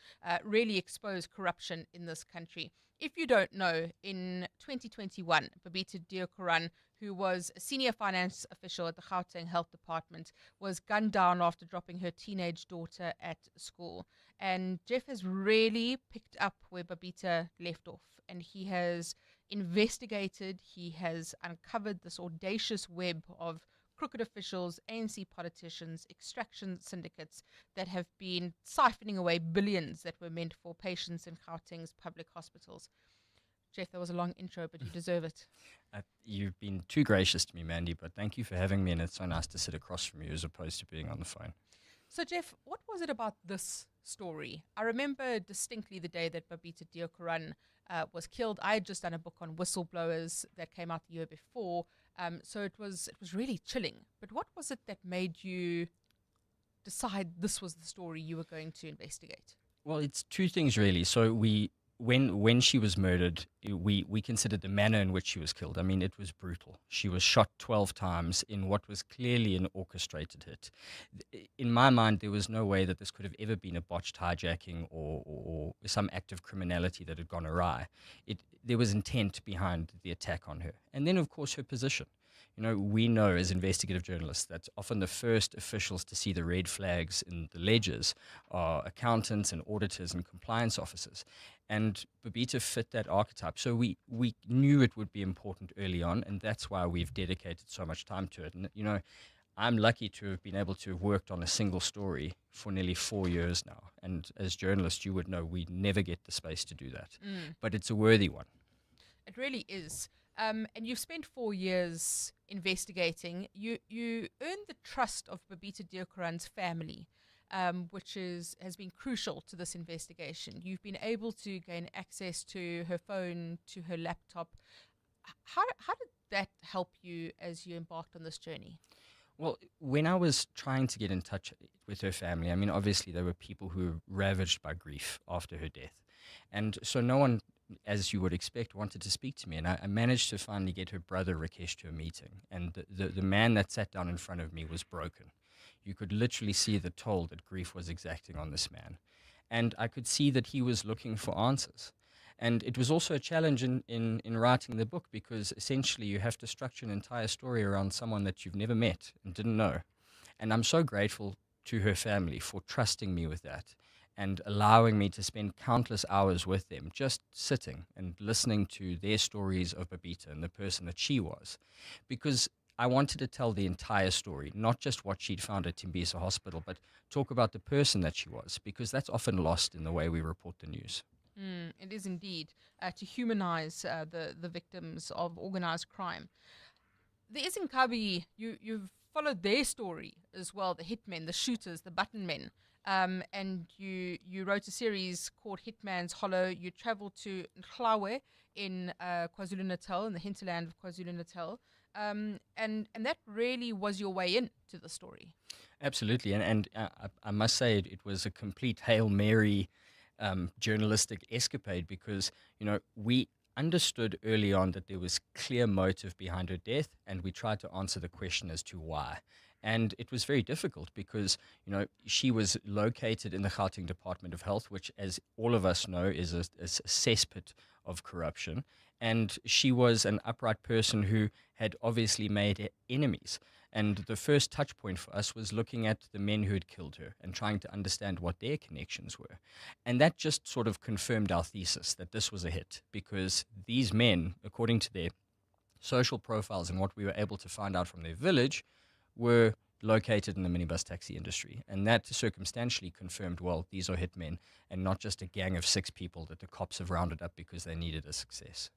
Speaker 12: really expose corruption in this country. If you don't know, in 2021, Babita Deokaran, who was a senior finance official at the Gauteng Health Department, was gunned down after dropping her teenage daughter at school. And Jeff has really picked up where Babita left off, and he has investigated, he has uncovered this audacious web of crooked officials, ANC politicians, extraction syndicates that have been siphoning away billions that were meant for patients in Gauteng's public hospitals. Jeff, that was a long intro, but you deserve it.
Speaker 19: You've been too gracious to me, Mandy, but thank you for having me, and it's so nice to sit across from you as opposed to being on the phone.
Speaker 12: So, Jeff, what was it about this story? I remember distinctly the day that Babita Deokaran was killed. I had just done a book on whistleblowers that came out the year before, so it was really chilling. But what was it that made you decide this was the story you were going to investigate?
Speaker 19: Well, it's two things really. So when she was murdered, we considered the manner in which she was killed. I mean, it was brutal. She was shot 12 times in what was clearly an orchestrated hit. In my mind, there was no way that this could have ever been a botched hijacking or some act of criminality that had gone awry. There was intent behind the attack on her. And then, of course, her position. You know, we know as investigative journalists that often the first officials to see the red flags in the ledgers are accountants and auditors and compliance officers. And Babita fit that archetype. So we knew it would be important early on, and that's why we've dedicated so much time to it. And, you know, I'm lucky to have been able to have worked on a single story for nearly 4 years now. And as journalists, you would know we never get the space to do that. But it's a worthy one.
Speaker 12: It really is. And you've spent 4 years investigating. You earned the trust of Babita Deokaran's family, which has been crucial to this investigation. You've been able to gain access to her phone, to her laptop. How did that help you as you embarked on this journey?
Speaker 19: Well, when I was trying to get in touch with her family, I mean, obviously there were people who were ravaged by grief after her death. And so no one, as you would expect, wanted to speak to me. And I managed to finally get her brother Rakesh to a meeting. And the man that sat down in front of me was broken. You could literally see the toll that grief was exacting on this man. And I could see that he was looking for answers. And it was also a challenge in writing the book, because essentially you have to structure an entire story around someone that you've never met and didn't know. And I'm so grateful to her family for trusting me with that and allowing me to spend countless hours with them, just sitting and listening to their stories of Babita and the person that she was. Because I wanted to tell the entire story, not just what she'd found at Timbisa Hospital, but talk about the person that she was, because that's often lost in the way we report the news.
Speaker 12: It is indeed to humanize the victims of organized crime. The Izinkabi, you've followed their story as well, the hitmen, the shooters, the button men. And you wrote a series called Hitman's Hollow. You traveled to Tshwane in KwaZulu-Natal, in the hinterland of KwaZulu-Natal. And that really was your way in to the story.
Speaker 19: Absolutely. And I must say it was a complete Hail Mary journalistic escapade, because, we understood early on that there was clear motive behind her death, and we tried to answer the question as to why. And it was very difficult because, she was located in the Gauteng Department of Health, which, as all of us know, is a cesspit of corruption. And she was an upright person who had obviously made enemies. And the first touch point for us was looking at the men who had killed her and trying to understand what their connections were. And that just sort of confirmed our thesis that this was a hit, because these men, according to their social profiles and what we were able to find out from their village, were located in the minibus taxi industry. And that circumstantially confirmed, well, these are hitmen and not just a gang of 6 people that the cops have rounded up because they needed a success.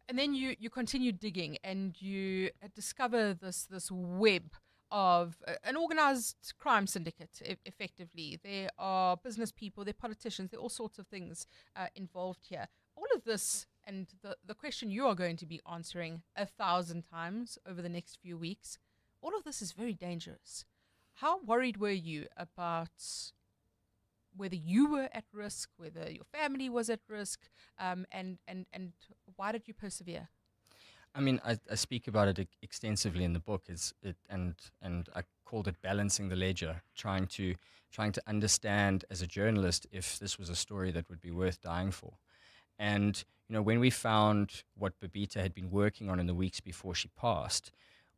Speaker 12: And then you continue digging, and you discover this web of an organized crime syndicate, effectively. There are business people, there are politicians, there are all sorts of things involved here. All of this, and the question you are going to be answering 1,000 times over the next few weeks, all of this is very dangerous. How worried were you about whether you were at risk, whether your family was at risk, and why did you persevere?
Speaker 19: I mean, I speak about it extensively in the book. And I called it balancing the ledger, trying to understand as a journalist if this was a story that would be worth dying for. And when we found what Babita had been working on in the weeks before she passed,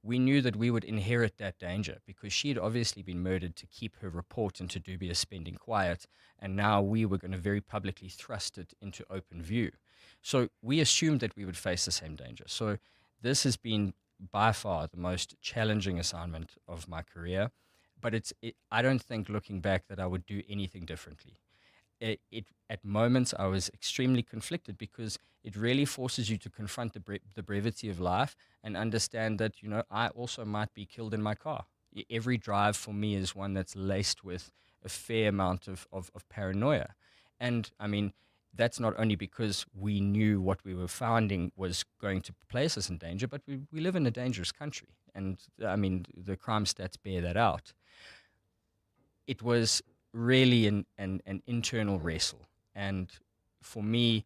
Speaker 19: we knew that we would inherit that danger, because she had obviously been murdered to keep her report into dubious spending quiet, and now we were going to very publicly thrust it into open view. So we assumed that we would face the same danger. So this has been by far the most challenging assignment of my career, but I don't think, looking back, that I would do anything differently. At moments I was extremely conflicted, because it really forces you to confront the brevity of life and understand that, I also might be killed in my car. Every drive for me is one that's laced with a fair amount of paranoia. And I mean, that's not only because we knew what we were finding was going to place us in danger, but we live in a dangerous country. And I mean, the crime stats bear that out. It was really an internal wrestle. And for me,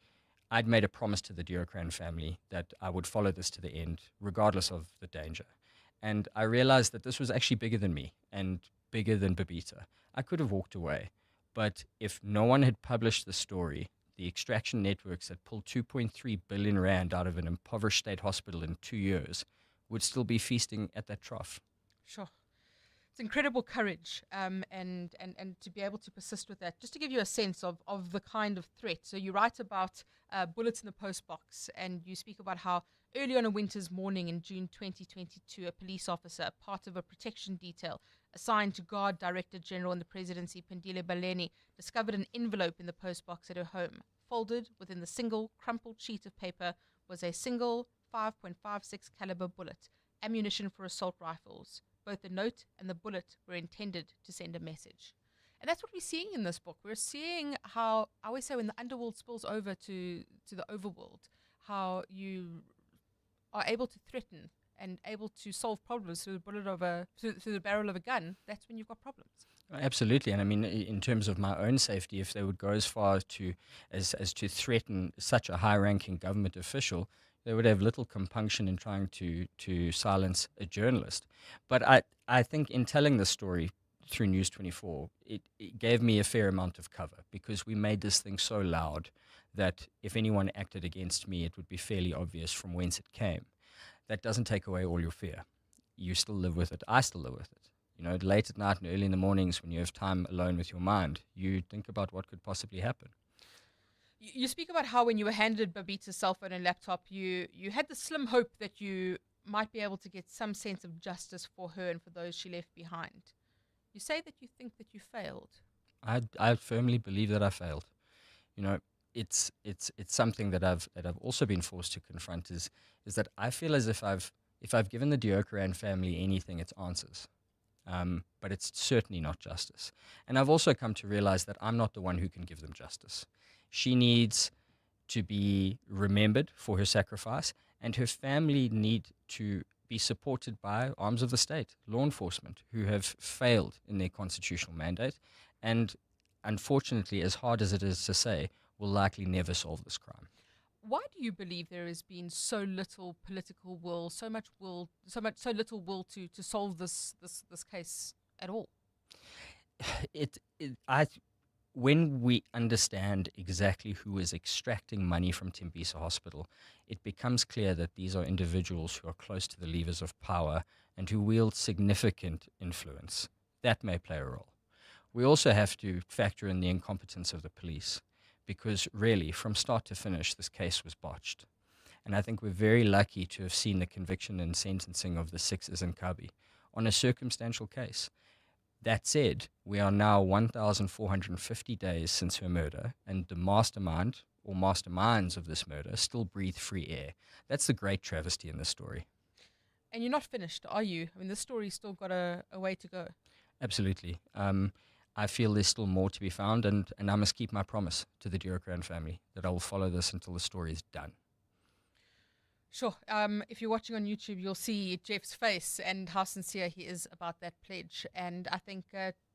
Speaker 19: I'd made a promise to the Diocran family that I would follow this to the end, regardless of the danger. And I realized that this was actually bigger than me and bigger than Babita. I could have walked away, but if no one had published the story, the extraction networks that pulled 2.3 billion rand out of an impoverished state hospital in 2 years would still be feasting at that trough.
Speaker 12: Sure. It's incredible courage, and to be able to persist with that. Just to give you a sense of the kind of threat. So you write about bullets in the post box, and you speak about how early on a winter's morning in June 2022, a police officer, part of a protection detail assigned to guard Director General in the Presidency, Pendile Baleni, discovered an envelope in the post box at her home. Folded within the single crumpled sheet of paper was a single 5.56 caliber bullet, ammunition for assault rifles. Both the note and the bullet were intended to send a message. And that's what we're seeing in this book. We're seeing how, I always say, when the underworld spills over to the overworld, how you are able to threaten and able to solve problems through the barrel of a gun. That's when you've got problems.
Speaker 19: Absolutely. And I mean, in terms of my own safety, if they would go as far as to threaten such a high-ranking government official, they would have little compunction in trying to silence a journalist. But I think in telling this story through News 24, it gave me a fair amount of cover, because we made this thing so loud that if anyone acted against me, it would be fairly obvious from whence it came. That doesn't take away all your fear. You still live with it. I still live with it. late at night and early in the mornings when you have time alone with your mind, you think about what could possibly happen.
Speaker 12: You speak about how when you were handed Babita's cell phone and laptop, you had the slim hope that you might be able to get some sense of justice for her and for those she left behind. You say that you think that you failed.
Speaker 19: I firmly believe that I failed. It's something that I've also been forced to confront is that I feel as if I've given the Deokaran family anything, it's answers. But it's certainly not justice. And I've also come to realize that I'm not the one who can give them justice. She needs to be remembered for her sacrifice, and her family need to be supported by arms of the state, law enforcement, who have failed in their constitutional mandate, and unfortunately, as hard as it is to say, will likely never solve this crime.
Speaker 12: Why do you believe there has been so little political will, so little will to solve this case at all?
Speaker 19: When we understand exactly who is extracting money from Tembisa Hospital, it becomes clear that these are individuals who are close to the levers of power and who wield significant influence. That may play a role. We also have to factor in the incompetence of the police, because really, from start to finish, this case was botched. And I think we're very lucky to have seen the conviction and sentencing of the 6 Izinkabi on a circumstantial case. That said, we are now 1,450 days since her murder, and the mastermind or masterminds of this murder still breathe free air. That's the great travesty in this story.
Speaker 12: And you're not finished, are you? I mean, this story's still got a way to go.
Speaker 19: Absolutely. I feel there's still more to be found, and I must keep my promise to the Deokaran family that I will follow this until the story is done.
Speaker 12: Sure. If you're watching on YouTube, you'll see Jeff's face and how sincere he is about that pledge. And I think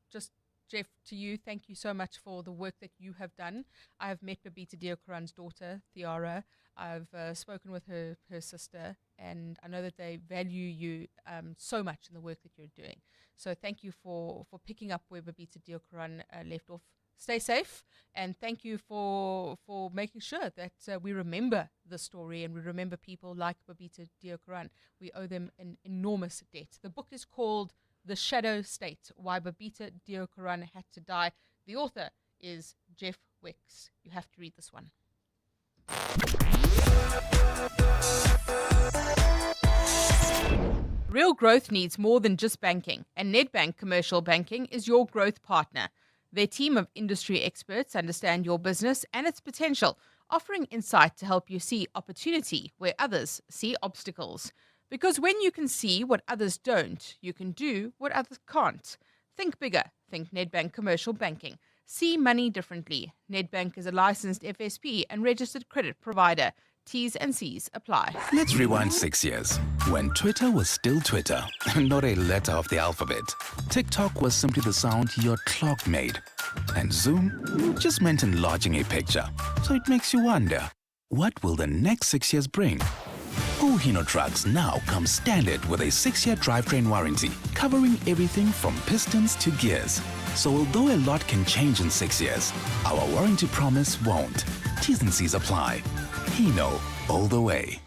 Speaker 12: just, Jeff, to you, thank you so much for the work that you have done. I have met Babita Deokaran's daughter, Theara. I've spoken with her sister, and I know that they value you so much in the work that you're doing. So thank you for picking up where Babita Deokaran left off. Stay safe, and thank you for making sure that we remember the story and we remember people like Babita Deokaran. We owe them an enormous debt. The book is called The Shadow State, Why Babita Deokaran Had to Die. The author is Jeff Wicks. You have to read this one. Real growth needs more than just banking, and Nedbank Commercial Banking is your growth partner. Their team of industry experts understand your business and its potential, offering insight to help you see opportunity where others see obstacles. Because when you can see what others don't, you can do what others can't. Think bigger. Think Nedbank Commercial Banking. See money differently. Nedbank is a licensed FSP and registered credit provider. T's and C's apply.
Speaker 10: Let's rewind 6 years, when Twitter was still Twitter, not a letter of the alphabet. TikTok was simply the sound your clock made. And Zoom just meant enlarging a picture. So it makes you wonder, what will the next 6 years bring? Hino trucks now come standard with a 6-year drivetrain warranty, covering everything from pistons to gears. So although a lot can change in 6 years, our warranty promise won't. T's and C's apply. Hino, all the way.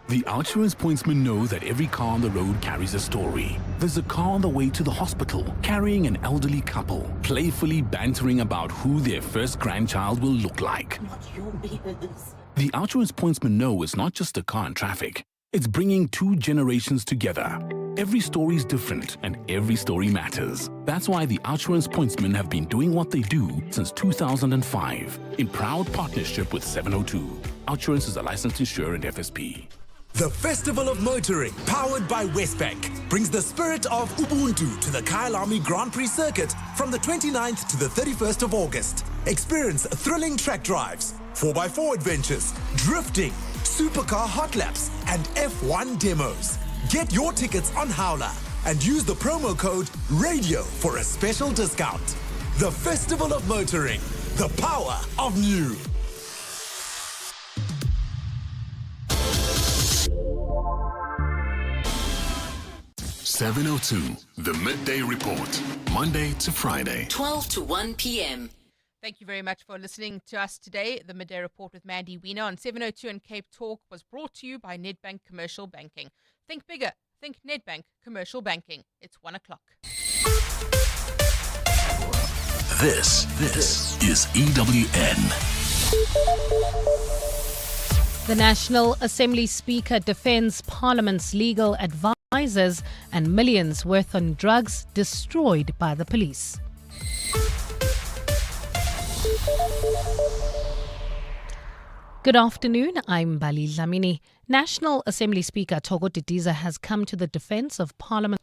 Speaker 1: The Outsurance pointsmen know that every car on the road carries a story. There's a car on the way to the hospital, carrying an elderly couple, playfully bantering about who their first grandchild will look like.
Speaker 2: Not your business.
Speaker 1: The Outsurance pointsmen know it's not just a car in traffic. It's bringing 2 generations together. Every story is different, and every story matters. That's why the Outsurance pointsmen have been doing what they do since 2005, in proud partnership with 702. Outsurance is a licensed insurer and FSP.
Speaker 20: The Festival of Motoring, powered by Westbank, brings the spirit of Ubuntu to the Kyalami Grand Prix circuit from the 29th to the 31st of August. Experience thrilling track drives, 4x4 adventures, drifting, supercar hot laps, and F1 demos. Get your tickets on Howler and use the promo code RADIO for a special discount. The Festival of Motoring, the power of new.
Speaker 10: .702, the Midday Report, Monday to Friday.
Speaker 11: 12 to 1 p.m.
Speaker 12: Thank you very much for listening to us today. The Midday Report with Mandy Wiener on 702 and Cape Talk was brought to you by Nedbank Commercial Banking. Think bigger. Think Nedbank Commercial Banking. It's 1 o'clock.
Speaker 10: This is EWN.
Speaker 2: The National Assembly Speaker defends Parliament's legal advisers and millions worth on drugs destroyed by the police. Good afternoon, I'm Bali Lamini. National Assembly Speaker Togo Didiza has come to the defense of Parliament.